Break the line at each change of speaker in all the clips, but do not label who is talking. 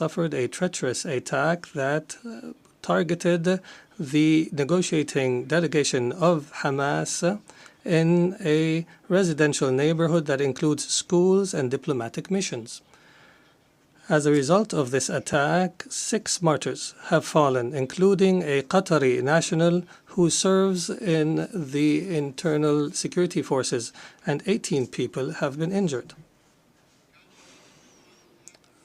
suffered a treacherous attack that targeted the negotiating delegation of Hamas in a residential neighborhood that includes schools and diplomatic missions. As a result of this attack, 6 martyrs have fallen, including a Qatari national who serves in the internal security forces, and 18 people have been injured.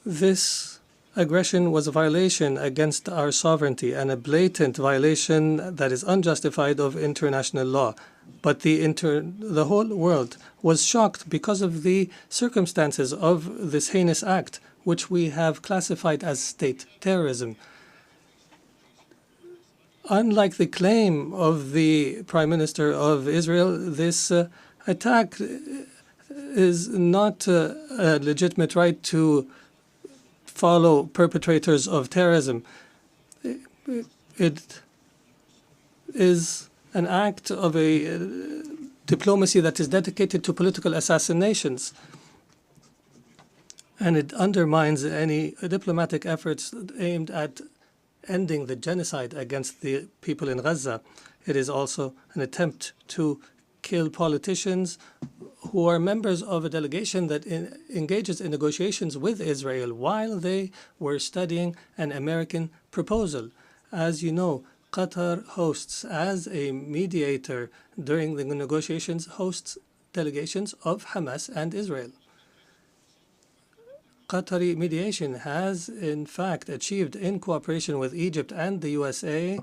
This aggression was a violation against our sovereignty and a blatant violation that is unjustified of international law. But the whole world was shocked because of the circumstances of this heinous act, which we have classified as state terrorism. Unlike the claim of the Prime Minister of Israel, this attack is not a legitimate right to follow perpetrators of terrorism. It is an act of a diplomacy that is dedicated to political assassinations, and it undermines any diplomatic efforts aimed at ending the genocide against the people in Gaza. It is also an attempt to kill politicians who are members of a delegation that engages in negotiations with Israel while they were studying an American proposal. As you know, Qatar hosts, as a mediator during the negotiations, hosts delegations of Hamas and Israel. Qatari mediation has, in fact, achieved, in cooperation with Egypt and the USA,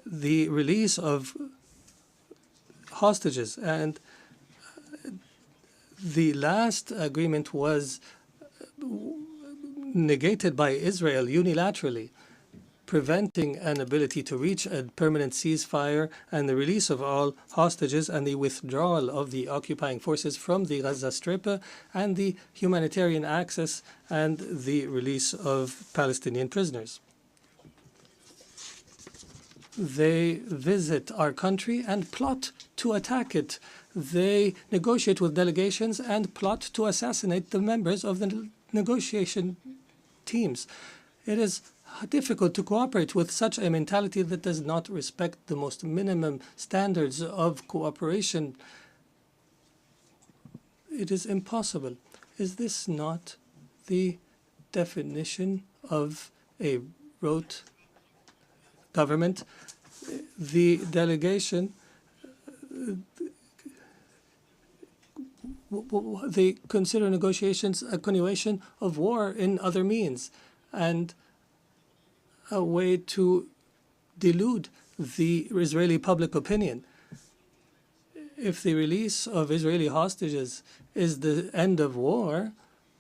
the release of hostages. And the last agreement was negated by Israel unilaterally, preventing an ability to reach a permanent ceasefire and the release of all hostages and the withdrawal of the occupying forces from the Gaza Strip and the humanitarian access and the release of Palestinian prisoners. They visit our country and plot to attack it. They negotiate with delegations and plot to assassinate the members of the negotiation teams. It is difficult to cooperate with such a mentality that does not respect the most minimum standards of cooperation. It is impossible. Is this not the definition of a rote government? The delegation, they consider negotiations a continuation of war in other means and a way to delude the Israeli public opinion. If the release of Israeli hostages is the end of war,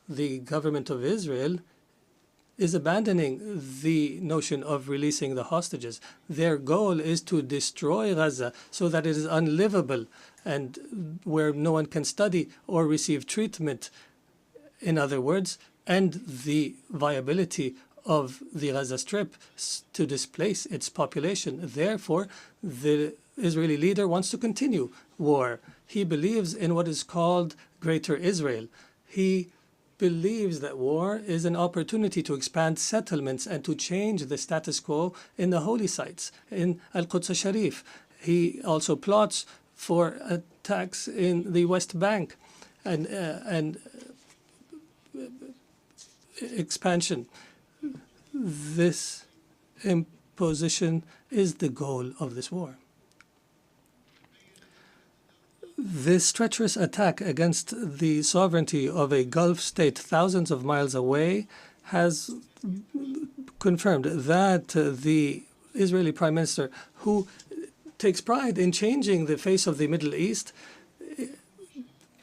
the government of Israel is abandoning the notion of releasing the hostages. Their goal is to destroy Gaza so that it is unlivable and where no one can study or receive treatment. In other words, end the viability of the Gaza Strip to displace its population. Therefore, the Israeli leader wants to continue war. He believes in what is called Greater Israel. He believes that war is an opportunity to expand settlements and to change the status quo in the holy sites, in Al-Quds Sharif. He also plots for attacks in the West Bank and expansion. This imposition is the goal of this war. This treacherous attack against the sovereignty of a Gulf state thousands of miles away has confirmed that the Israeli Prime Minister, who takes pride in changing the face of the Middle East,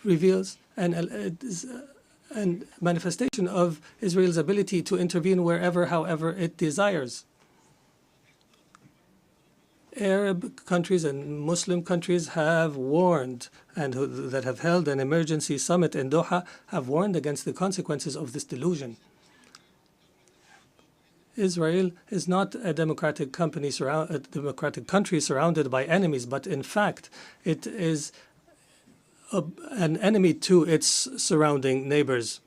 reveals and manifestation of Israel's ability to intervene wherever, however it desires. Arab countries and Muslim countries have warned, and that have held an emergency summit in Doha, have warned against the consequences of this delusion. Israel is not a democratic country surrounded by enemies, but in fact, it is an enemy to its surrounding neighbors,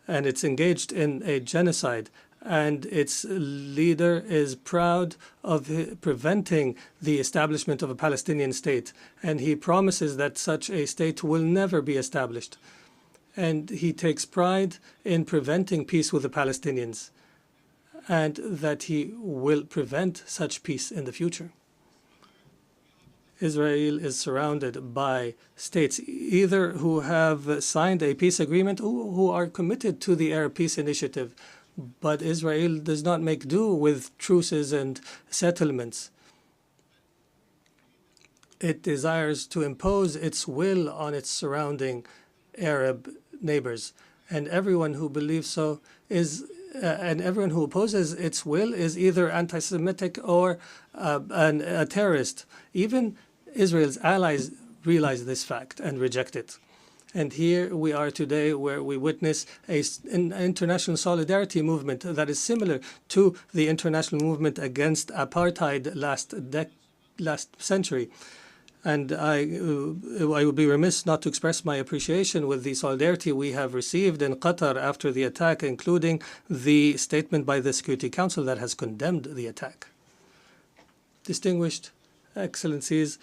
and it's engaged in a genocide. and its leader is proud of preventing the establishment of a Palestinian state. And he promises that such a state will never be established. And he takes pride in preventing peace with the Palestinians, and that he will prevent such peace in the future. Israel is surrounded by states either who have signed a peace agreement or who are committed to the Arab Peace Initiative. But Israel does not make do with truces and settlements. It desires to impose its will on its surrounding Arab neighbors. And everyone who believes so is, and everyone who opposes its will is either anti-Semitic or a terrorist. Even Israel's allies realize this fact and reject it. And here we are today, where we witness an international solidarity movement that is similar to the international movement against apartheid last century. And I would be remiss not to express my appreciation with the solidarity we have received in Qatar after the attack, including the statement by the Security Council that has condemned the attack. Distinguished Excellencies,